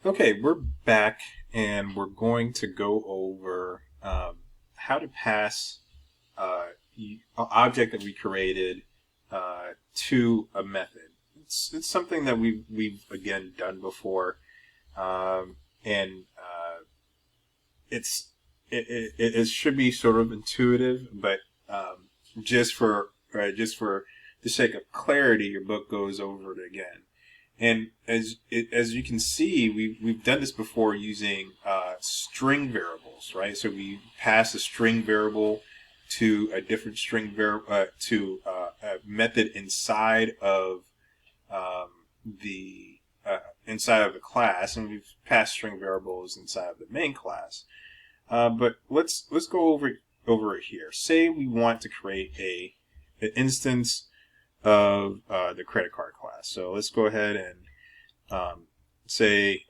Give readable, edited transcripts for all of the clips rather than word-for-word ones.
Okay, we're back and we're going to go over how to pass an object that we created to a method. It's something that we've again done before, and it's it should be sort of intuitive, but just for just for the sake of clarity, your book goes over it again. And as you can see, we've done this before using string variables, right? So we pass a string variable to a different string variable to a method the inside of the class, and we've passed string variables inside of the main class. But let's go over it here. Say we want to create an instance of the credit card class. So let's go ahead and say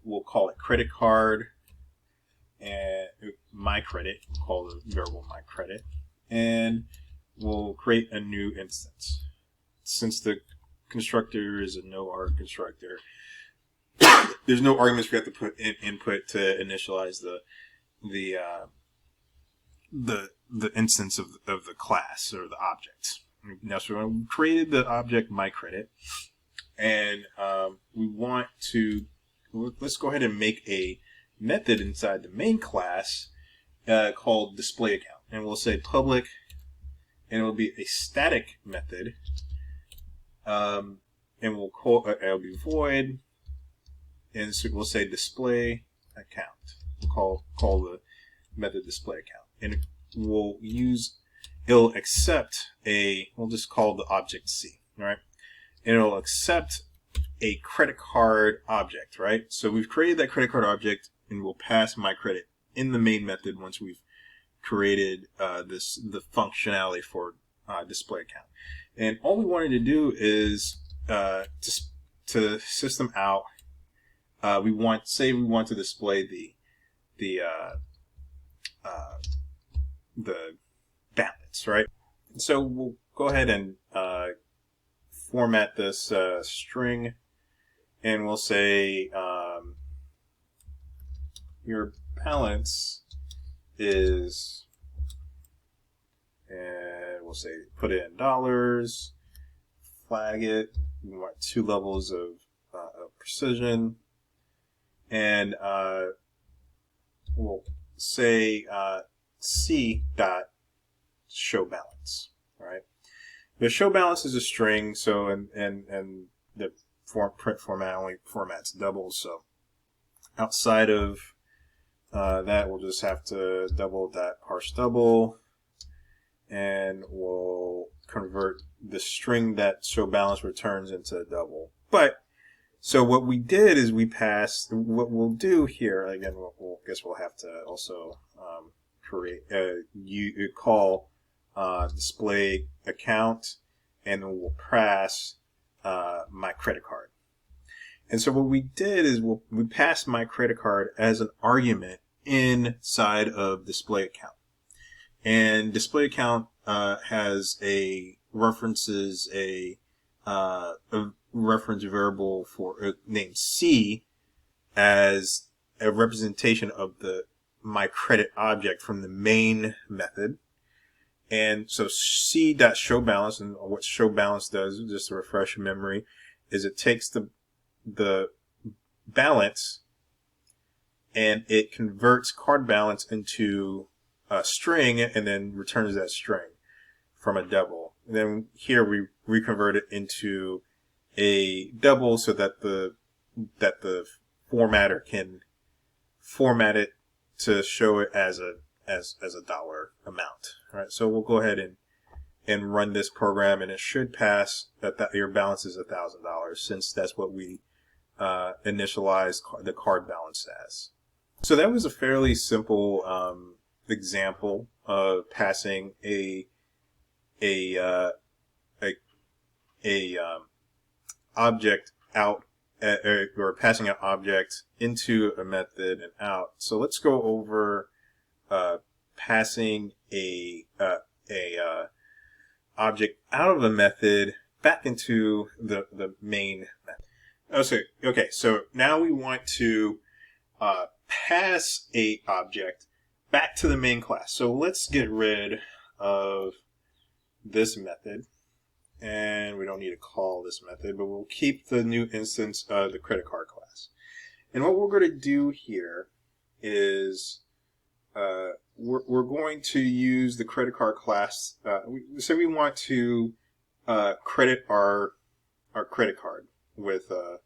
we'll call it credit card and my credit. We'll call the variable my credit, and we'll create a new instance. Since the constructor is a no arg constructor, there's no arguments we have to put in input to initialize the instance of the class or the object. Now, so we created the object myCredit, and we want to let's go ahead and make a method inside the main class called display account, and we'll say public, and it will be a static method, and we'll call it'll be void, and so we'll say display account. We'll call the method display account, and it'll accept we'll just call the object C, right? And it'll accept a credit card object, right? So we've created that credit card object, and we'll pass myCredit in the main method once we've created the functionality for display account. And all we wanted to do is to system out. We want to display the balance, right? So we'll go ahead and format this string, and we'll say your balance is, and we'll say put it in dollars, flag it. We want 2 levels of precision, and we'll say C dot show balance. All right. The show balance is a string, so and the print format only formats doubles. So outside of that, we'll just have to double that parse double, and we'll convert the string that show balance returns into a double. But so what we did is we passed. What we'll do here again, we'll have to also create you call display account, and then we'll pass my credit card. And so what we did is we passed my credit card as an argument inside of display account. And display account references a reference variable named C as a representation of the my credit object from the main method. And so C.showBalance, and what showBalance does, just to refresh your memory, is it takes the balance and it converts card balance into a string and then returns that string from a double. And then here we reconvert it into a double so that the formatter can format it to show it as a dollar amount. All right, so we'll go ahead and run this program, and it should pass that your balance is $1,000, since that's what we initialized the card balance as. So that was a fairly simple example of passing a object out, or passing an object into a method and out. So let's go over passing a object out of a method back into the main method. Okay, so now we want to pass a object back to the main class. So let's get rid of this method, and we don't need to call this method, but we'll keep the new instance of the credit card class. And what we're going to do here is we're going to use the credit card class. We want to credit our credit card with a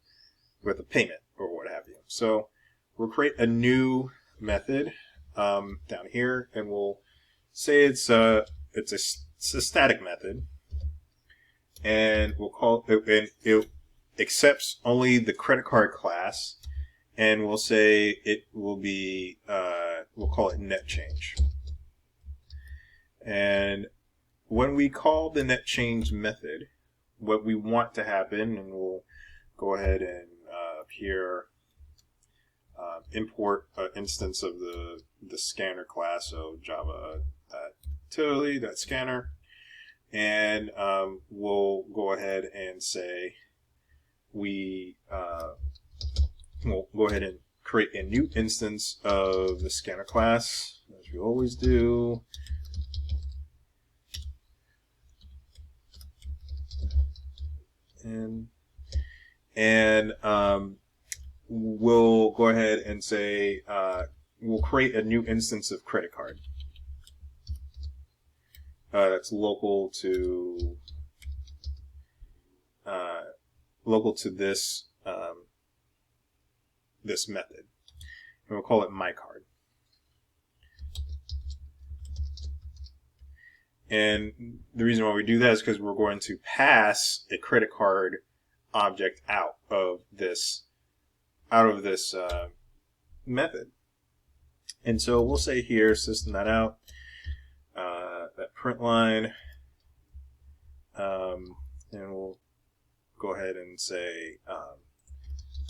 payment or what have you. So we'll create a new method down here, and we'll say it's a static method, and we'll call it, and it accepts only the credit card class, and we'll say it will be we'll call it net change. And when we call the net change method, what we want to happen, and we'll go ahead and here import an instance of the scanner class, so java.utility.scanner, and we'll go ahead and say we'll go ahead and create a new instance of the scanner class, as we always do. And we'll go ahead and say we'll create a new instance of credit card that's local to this this method, and we'll call it myCard. And the reason why we do that is because we're going to pass a credit card object out of this method. And so we'll say here system.out that print line, and we'll go ahead and say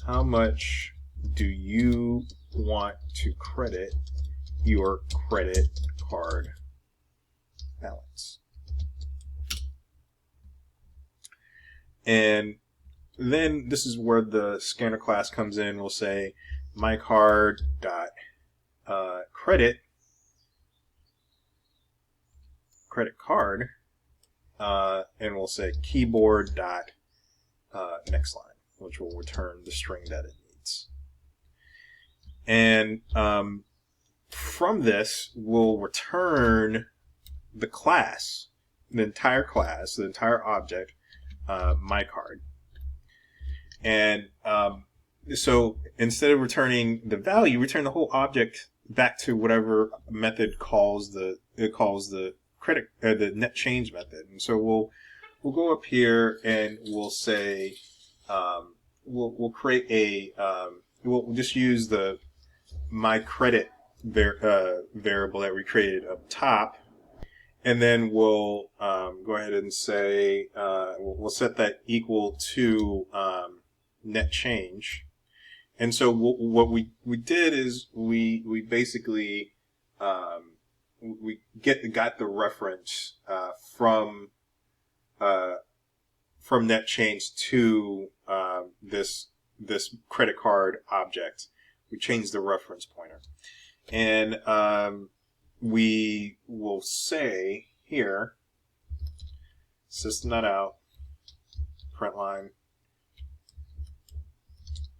how much do you want to credit your credit card balance. And then this is where the scanner class comes in. We'll say myCard dot credit card, and we'll say keyboard dot next line, which will return the string that it needs. And from this, we'll return the class, the entire object, myCard. And so instead of returning the value, return the whole object back to whatever method calls the net change method. And so we'll go up here and we'll say we'll create a we'll just use the myCredit variable that we created up top, and then we'll go ahead and say we'll set that equal to net change. And so what we did is we basically we got the reference from net change to this credit card object. We changed the reference pointer, and we will say here system.out print line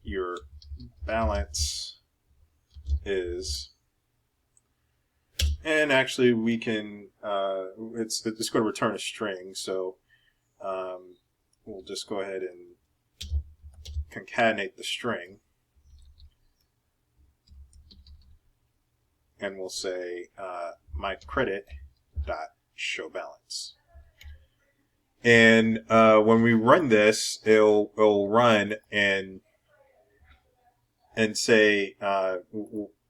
your balance is, and actually we can it's going to return a string, so we'll just go ahead and concatenate the string, and we'll say myCredit dot show balance. And when we run this, it'll run and say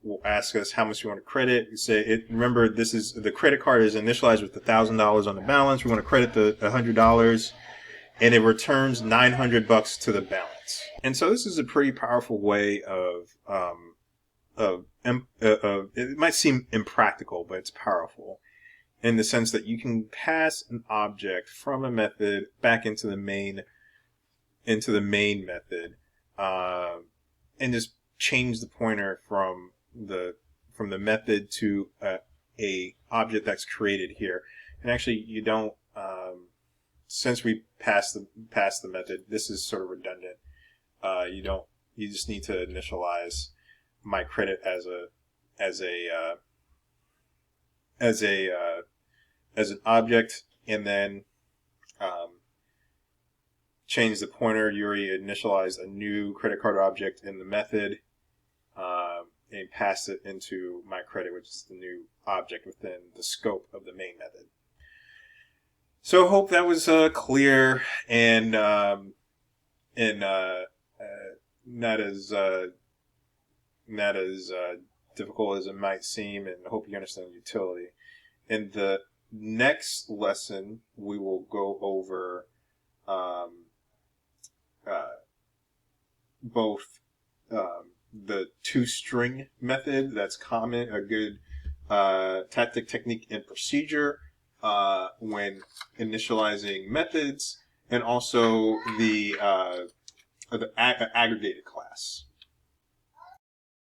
will ask us how much we want to credit. We say remember, this is the credit card is initialized with $1,000 on the balance. We want to credit the $100, and it returns $900 to the balance. And so this is a pretty powerful way of it might seem impractical, but it's powerful in the sense that you can pass an object from a method back into the main method and just change the pointer from the method to a object that's created here. And actually, you don't. Since we passed the method, this is sort of redundant. You don't. You just need to initialize my credit as an object, and then change the pointer. You already initialized a new credit card object in the method, and pass it into my credit, which is the new object within the scope of the main method. So I hope that was clear and not as difficult as it might seem, and I hope you understand the utility. In the next lesson, we will go over both the toString method, that's common, a good tactic, technique, and procedure when initializing methods, and also the aggregated class.